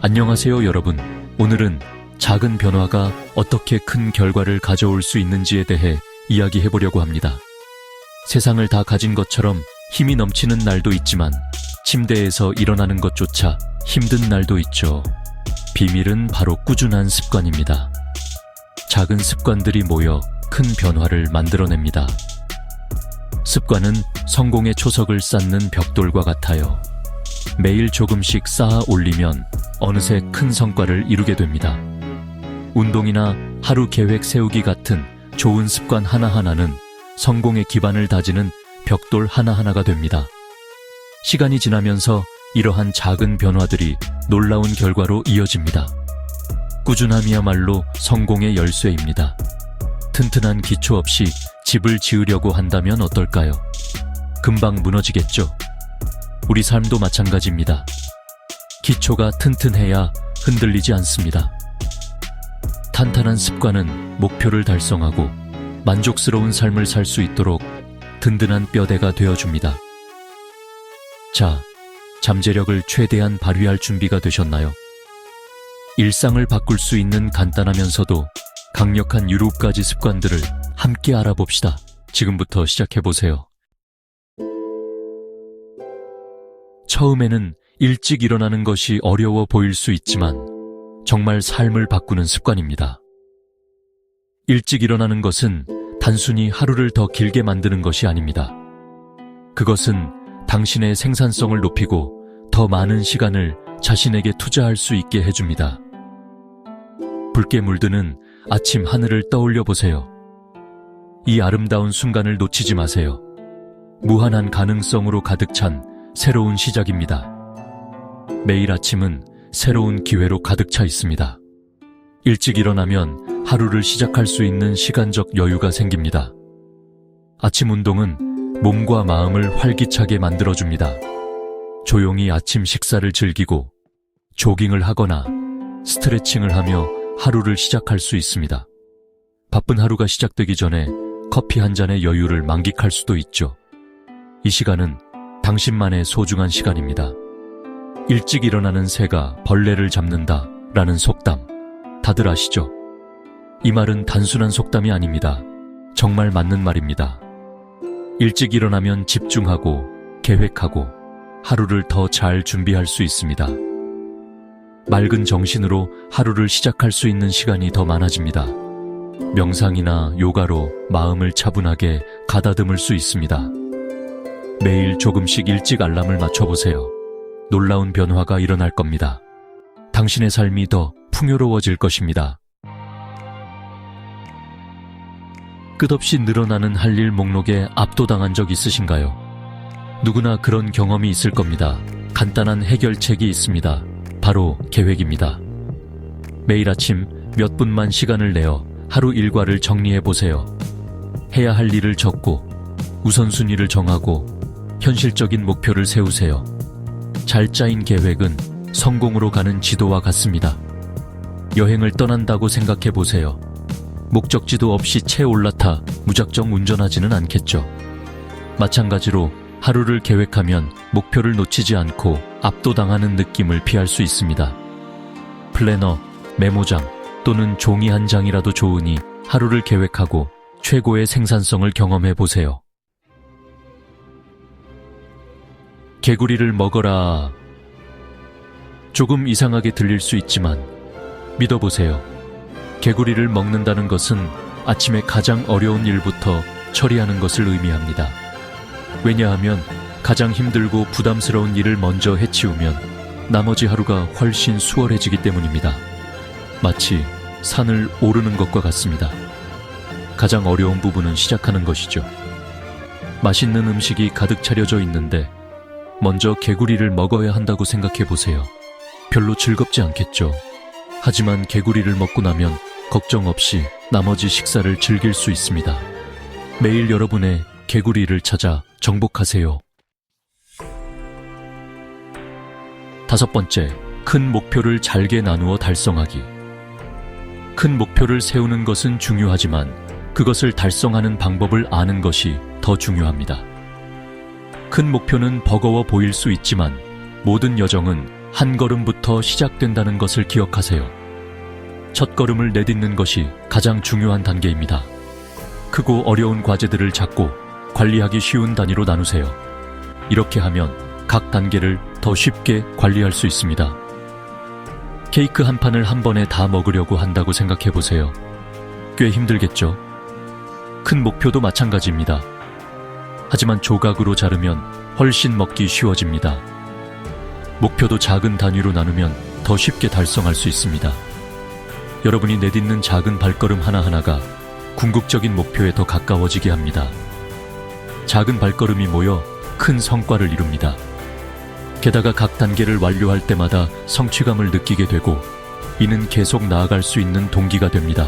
안녕하세요, 여러분. 오늘은 작은 변화가 어떻게 큰 결과를 가져올 수 있는지에 대해 이야기해 보려고 합니다. 세상을 다 가진 것처럼 힘이 넘치는 날도 있지만 침대에서 일어나는 것조차 힘든 날도 있죠. 비밀은 바로 꾸준한 습관입니다. 작은 습관들이 모여 큰 변화를 만들어냅니다. 습관은 성공의 초석을 쌓는 벽돌과 같아요. 매일 조금씩 쌓아 올리면 어느새 큰 성과를 이루게 됩니다. 운동이나 하루 계획 세우기 같은 좋은 습관 하나하나는 성공의 기반을 다지는 벽돌 하나하나가 됩니다. 시간이 지나면서 이러한 작은 변화들이 놀라운 결과로 이어집니다. 꾸준함이야말로 성공의 열쇠입니다. 튼튼한 기초 없이 집을 지으려고 한다면 어떨까요? 금방 무너지겠죠? 우리 삶도 마찬가지입니다. 기초가 튼튼해야 흔들리지 않습니다. 탄탄한 습관은 목표를 달성하고 만족스러운 삶을 살 수 있도록 든든한 뼈대가 되어줍니다. 자, 잠재력을 최대한 발휘할 준비가 되셨나요? 일상을 바꿀 수 있는 간단하면서도 강력한 7가지 습관들을 함께 알아봅시다. 지금부터 시작해보세요. 처음에는 일찍 일어나는 것이 어려워 보일 수 있지만 정말 삶을 바꾸는 습관입니다. 일찍 일어나는 것은 단순히 하루를 더 길게 만드는 것이 아닙니다. 그것은 당신의 생산성을 높이고 더 많은 시간을 자신에게 투자할 수 있게 해줍니다. 붉게 물드는 아침 하늘을 떠올려 보세요. 이 아름다운 순간을 놓치지 마세요. 무한한 가능성으로 가득 찬 새로운 시작입니다. 매일 아침은 새로운 기회로 가득 차 있습니다. 일찍 일어나면 하루를 시작할 수 있는 시간적 여유가 생깁니다. 아침 운동은 몸과 마음을 활기차게 만들어줍니다. 조용히 아침 식사를 즐기고 조깅을 하거나 스트레칭을 하며 하루를 시작할 수 있습니다. 바쁜 하루가 시작되기 전에 커피 한 잔의 여유를 만끽할 수도 있죠. 이 시간은 당신만의 소중한 시간입니다. 일찍 일어나는 새가 벌레를 잡는다 라는 속담, 다들 아시죠? 이 말은 단순한 속담이 아닙니다. 정말 맞는 말입니다. 일찍 일어나면 집중하고 계획하고 하루를 더 잘 준비할 수 있습니다. 맑은 정신으로 하루를 시작할 수 있는 시간이 더 많아집니다. 명상이나 요가로 마음을 차분하게 가다듬을 수 있습니다. 매일 조금씩 일찍 알람을 맞춰보세요. 놀라운 변화가 일어날 겁니다. 당신의 삶이 더 풍요로워질 것입니다. 끝없이 늘어나는 할 일 목록에 압도당한 적 있으신가요? 누구나 그런 경험이 있을 겁니다. 간단한 해결책이 있습니다. 바로 계획입니다. 매일 아침 몇 분만 시간을 내어 하루 일과를 정리해보세요. 해야 할 일을 적고 우선순위를 정하고 현실적인 목표를 세우세요. 잘 짜인 계획은 성공으로 가는 지도와 같습니다. 여행을 떠난다고 생각해보세요. 목적지도 없이 채 올라타 무작정 운전하지는 않겠죠. 마찬가지로 하루를 계획하면 목표를 놓치지 않고 압도당하는 느낌을 피할 수 있습니다. 플래너, 메모장 또는 종이 한 장이라도 좋으니 하루를 계획하고 최고의 생산성을 경험해보세요. 개구리를 먹어라. 조금 이상하게 들릴 수 있지만 믿어보세요. 개구리를 먹는다는 것은 아침에 가장 어려운 일부터 처리하는 것을 의미합니다. 왜냐하면 가장 힘들고 부담스러운 일을 먼저 해치우면 나머지 하루가 훨씬 수월해지기 때문입니다. 마치 산을 오르는 것과 같습니다. 가장 어려운 부분은 시작하는 것이죠. 맛있는 음식이 가득 차려져 있는데 먼저 개구리를 먹어야 한다고 생각해 보세요. 별로 즐겁지 않겠죠. 하지만 개구리를 먹고 나면 걱정 없이 나머지 식사를 즐길 수 있습니다. 매일 여러분의 개구리를 찾아 정복하세요. 5번째, 큰 목표를 잘게 나누어 달성하기. 큰 목표를 세우는 것은 중요하지만 그것을 달성하는 방법을 아는 것이 더 중요합니다. 큰 목표는 버거워 보일 수 있지만 모든 여정은 한 걸음부터 시작된다는 것을 기억하세요. 첫 걸음을 내딛는 것이 가장 중요한 단계입니다. 크고 어려운 과제들을 작고 관리하기 쉬운 단위로 나누세요. 이렇게 하면 각 단계를 더 쉽게 관리할 수 있습니다. 케이크 한 판을 한 번에 다 먹으려고 한다고 생각해 보세요. 꽤 힘들겠죠? 큰 목표도 마찬가지입니다. 하지만 조각으로 자르면 훨씬 먹기 쉬워집니다. 목표도 작은 단위로 나누면 더 쉽게 달성할 수 있습니다. 여러분이 내딛는 작은 발걸음 하나하나가 궁극적인 목표에 더 가까워지게 합니다. 작은 발걸음이 모여 큰 성과를 이룹니다. 게다가 각 단계를 완료할 때마다 성취감을 느끼게 되고 이는 계속 나아갈 수 있는 동기가 됩니다.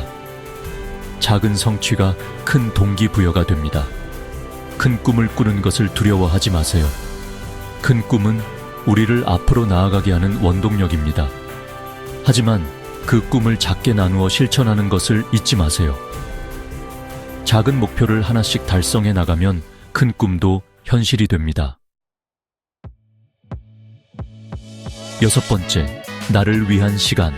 작은 성취가 큰 동기부여가 됩니다. 큰 꿈을 꾸는 것을 두려워하지 마세요. 큰 꿈은 우리를 앞으로 나아가게 하는 원동력입니다. 하지만 그 꿈을 작게 나누어 실천하는 것을 잊지 마세요. 작은 목표를 하나씩 달성해 나가면 큰 꿈도 현실이 됩니다. 6번째, 나를 위한 시간.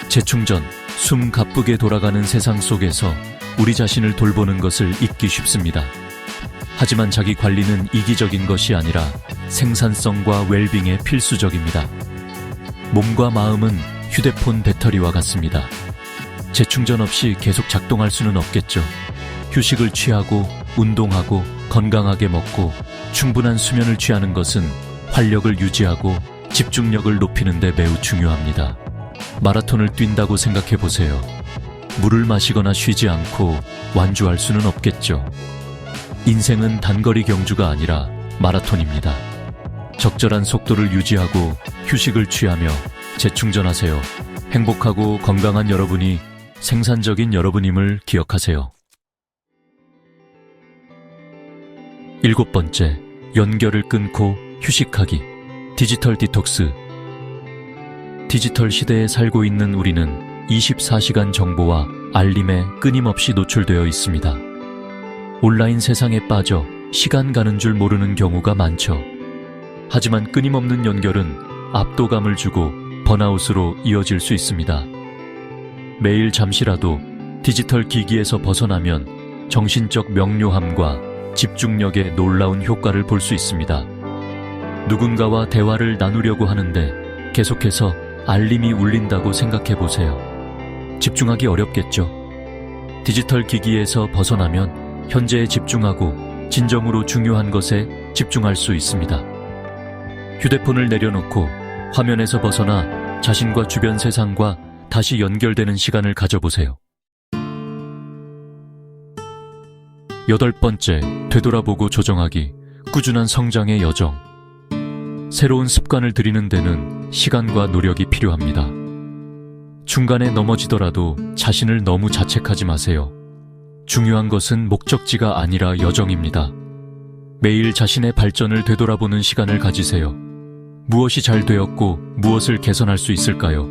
재충전, 숨 가쁘게 돌아가는 세상 속에서 우리 자신을 돌보는 것을 잊기 쉽습니다. 하지만 자기 관리는 이기적인 것이 아니라 생산성과 웰빙에 필수적입니다. 몸과 마음은 휴대폰 배터리와 같습니다. 재충전 없이 계속 작동할 수는 없겠죠. 휴식을 취하고 운동하고 건강하게 먹고 충분한 수면을 취하는 것은 활력을 유지하고 집중력을 높이는 데 매우 중요합니다. 마라톤을 뛴다고 생각해 보세요. 물을 마시거나 쉬지 않고 완주할 수는 없겠죠. 인생은 단거리 경주가 아니라 마라톤입니다. 적절한 속도를 유지하고 휴식을 취하며 재충전하세요. 행복하고 건강한 여러분이 생산적인 여러분임을 기억하세요. 7번째, 연결을 끊고 휴식하기. 디지털 디톡스. 디지털 시대에 살고 있는 우리는 24시간 정보와 알림에 끊임없이 노출되어 있습니다. 온라인 세상에 빠져 시간 가는 줄 모르는 경우가 많죠. 하지만 끊임없는 연결은 압도감을 주고 번아웃으로 이어질 수 있습니다. 매일 잠시라도 디지털 기기에서 벗어나면 정신적 명료함과 집중력의 놀라운 효과를 볼 수 있습니다. 누군가와 대화를 나누려고 하는데 계속해서 알림이 울린다고 생각해 보세요. 집중하기 어렵겠죠? 디지털 기기에서 벗어나면 현재에 집중하고 진정으로 중요한 것에 집중할 수 있습니다. 휴대폰을 내려놓고 화면에서 벗어나 자신과 주변 세상과 다시 연결되는 시간을 가져보세요. 8번째, 되돌아보고 조정하기. 꾸준한 성장의 여정. 새로운 습관을 들이는 데는 시간과 노력이 필요합니다. 중간에 넘어지더라도 자신을 너무 자책하지 마세요. 중요한 것은 목적지가 아니라 여정입니다. 매일 자신의 발전을 되돌아보는 시간을 가지세요. 무엇이 잘 되었고 무엇을 개선할 수 있을까요?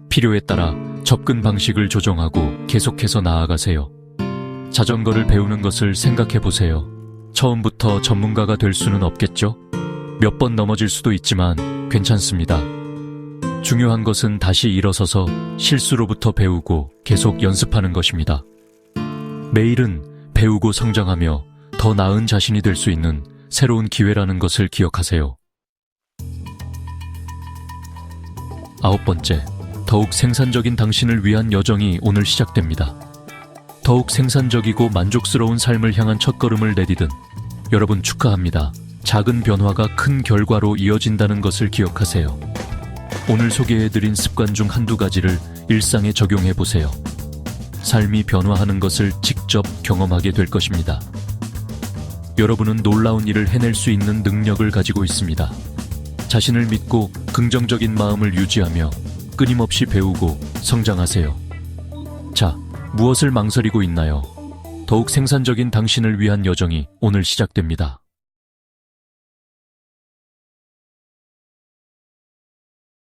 필요에 따라 접근 방식을 조정하고 계속해서 나아가세요. 자전거를 배우는 것을 생각해 보세요. 처음부터 전문가가 될 수는 없겠죠? 몇 번 넘어질 수도 있지만 괜찮습니다. 중요한 것은 다시 일어서서 실수로부터 배우고 계속 연습하는 것입니다. 매일은 배우고 성장하며 더 나은 자신이 될 수 있는 새로운 기회라는 것을 기억하세요. 9번째, 더욱 생산적인 당신을 위한 여정이 오늘 시작됩니다. 더욱 생산적이고 만족스러운 삶을 향한 첫걸음을 내디딘 여러분 축하합니다. 작은 변화가 큰 결과로 이어진다는 것을 기억하세요. 오늘 소개해드린 습관 중 한두 가지를 일상에 적용해보세요. 삶이 변화하는 것을 직접 경험하게 될 것입니다. 여러분은 놀라운 일을 해낼 수 있는 능력을 가지고 있습니다. 자신을 믿고 긍정적인 마음을 유지하며 끊임없이 배우고 성장하세요. 자, 무엇을 망설이고 있나요? 더욱 생산적인 당신을 위한 여정이 오늘 시작됩니다.